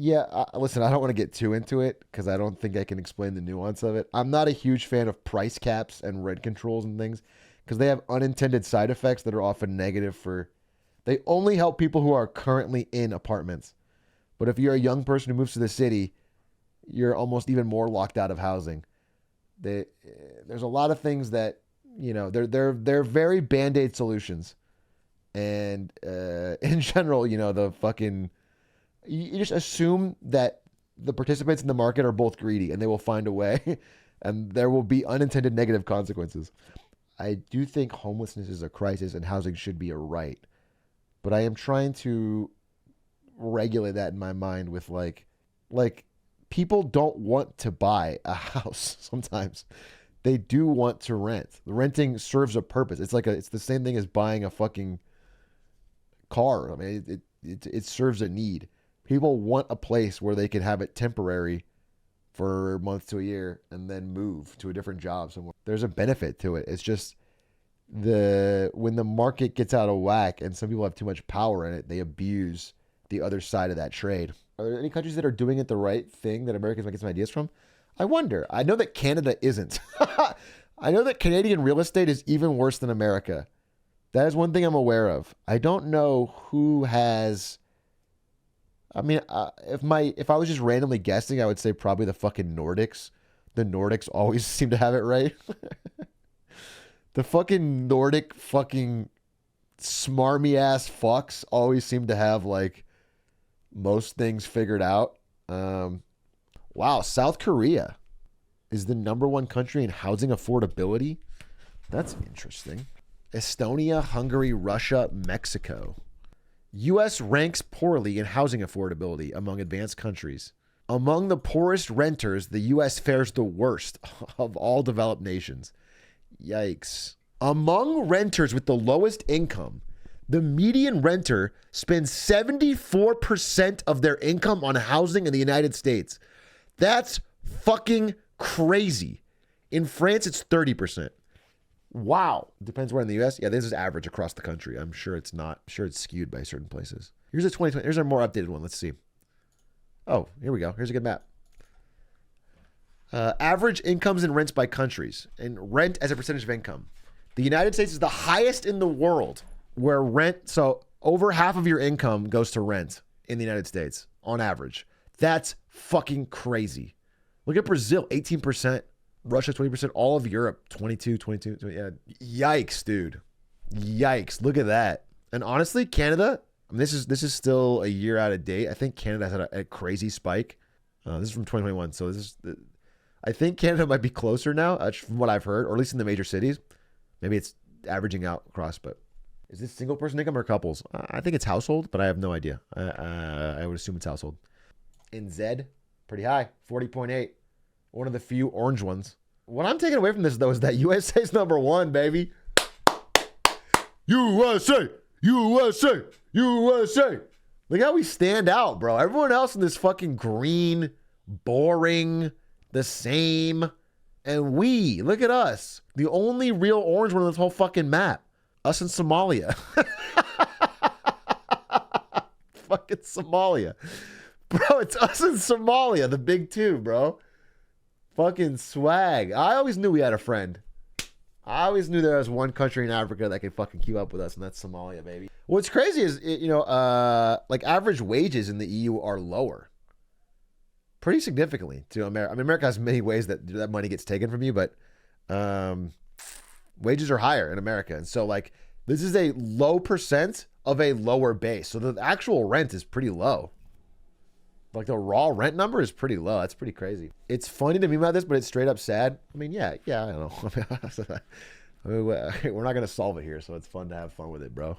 Yeah, listen, I don't want to get too into it because I don't think I can explain the nuance of it. I'm not a huge fan of price caps and rent controls and things because they have unintended side effects that are often negative for. They only help people who are currently in apartments. But if you're a young person who moves to the city, you're almost even more locked out of housing. There's a lot of things that they're very band-aid solutions, and in general, the fucking you just assume that the participants in the market are both greedy and they will find a way, and there will be unintended negative consequences. I do think homelessness is a crisis and housing should be a right, but I am trying to regulate that in my mind with like people don't want to buy a house sometimes. They do want to rent. The renting serves a purpose. It's the same thing as buying a fucking car. I mean, it serves a need. People want a place where they can have it temporary for a month to a year and then move to a different job somewhere. There's a benefit to it. It's just when the market gets out of whack and some people have too much power in it, they abuse the other side of that trade. Are there any countries that are doing it the right thing that Americans might get some ideas from? I wonder. I know that Canada isn't. I know that Canadian real estate is even worse than America. That is one thing I'm aware of. I don't know who has. I mean, if I was just randomly guessing, I would say probably the fucking Nordics. The Nordics always seem to have it right. The fucking Nordic fucking smarmy ass fucks always seem to have like most things figured out. Wow, South Korea is the #1 country in housing affordability. That's interesting. Estonia, Hungary, Russia, Mexico. U.S. ranks poorly in housing affordability among advanced countries. Among the poorest renters, the U.S. fares the worst of all developed nations. Yikes. Among renters with the lowest income, the median renter spends 74% of their income on housing in the United States. That's fucking crazy. In France, it's 30%. Wow. Depends where in the U.S. Yeah, this is average across the country. I'm sure it's not. I'm sure it's skewed by certain places. Here's a 2020. Here's a more updated one. Let's see. Oh, here we go. Here's a good map. Average incomes and rents by countries, and rent as a percentage of income. The United States is the highest in the world where rent, so over half of your income goes to rent in the United States on average. That's fucking crazy. Look at Brazil, 18%, Russia, 20%, all of Europe, 22, 22, 20, yeah. Yikes, dude. Yikes. Look at that. And honestly, Canada, I mean, this is still a year out of date. I think Canada has had a crazy spike. This is from 2021, so I think Canada might be closer now, from what I've heard, or at least in the major cities. Maybe it's averaging out across, but is this single person income or couples? I think it's household, but I have no idea. I would assume it's household. In Z, pretty high, 40.8. One of the few orange ones. What I'm taking away from this, though, is that USA's #1, baby. USA! USA! USA! Look how we stand out, bro. Everyone else in this fucking green, boring, the same. And we, look at us. The only real orange one on this whole fucking map. Us in Somalia. Fucking Somalia. Bro, it's us in Somalia, the big two, bro. Fucking swag. I always knew we had a friend. I always knew there was one country in Africa that could fucking keep up with us, and that's Somalia, baby. What's crazy is, like average wages in the EU are lower. Pretty significantly to America. I mean, America has many ways that money gets taken from you, but wages are higher in America. And so, like, this is a low percent of a lower base. So the actual rent is pretty low. Like, the raw rent number is pretty low. That's pretty crazy. It's funny to me about this, but it's straight up sad. I mean, yeah, I don't know. I mean, we're not going to solve it here, so it's fun to have fun with it, bro.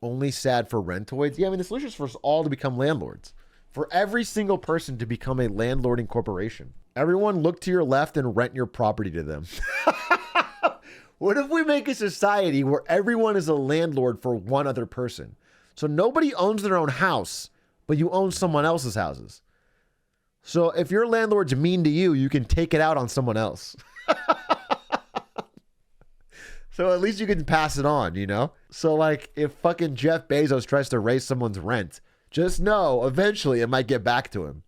Only sad for rentoids? Yeah, I mean, the solution is for us all to become landlords. For every single person to become a landlording corporation. Everyone look to your left and rent your property to them. What if we make a society where everyone is a landlord for one other person? So nobody owns their own house, but you own someone else's houses. So if your landlord's mean to you, you can take it out on someone else. So at least you can pass it on, you know? So like if fucking Jeff Bezos tries to raise someone's rent, Just know, eventually it might get back to him.